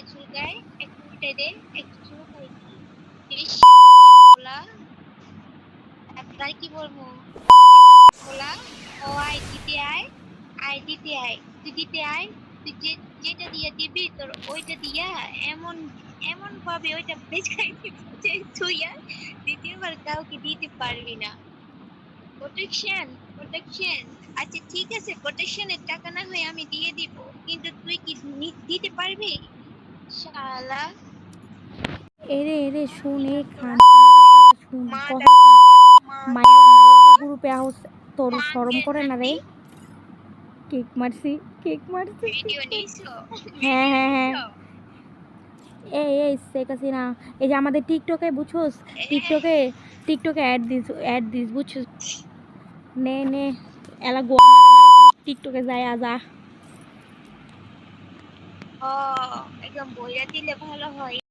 চুলকায় একটু উল্টে দে একটু চুলকাই ইস বলা তার কি বলবো বলা ও আয় দিতে আয় আয় দিতে আয় তুই দিতে আয় তুই যেটা দিয়ে দিবি তোর ওইটা দিয়া এমন এমন ভাবে ওইটা বেচাই দিবি যে তুই আর দ্বিতীয়বার কাউকে দিতে পারবি না প্রোটেকশন প্রোটেকশন আচ্ছা ঠিক আছে প্রোটেকশনের টাকা না হয় আমি দিয়ে দিব কিন্তু তুই কি দিতে পারবি শালা এরে এরে শুন এই খান শুন মাদা মাইয়া মাইয়া গ্রুপে আহস তোর শরম মাঙ্গের করে না রে নাতি কেক মারছি কেক মারছি ভিডিও নিছো হ্যাঁ ভিডিও হ্যাঁ হ্যাঁ নিছো এই শেখ হাসিনা এই যে আমাদের টিকটকে বুঝছোস টিকটকে অ্যাড দিস বুঝছোস নে নে এলা গোয়া টিকটকে যায় আজা ও একদম বইরা দিলে ভালো হয়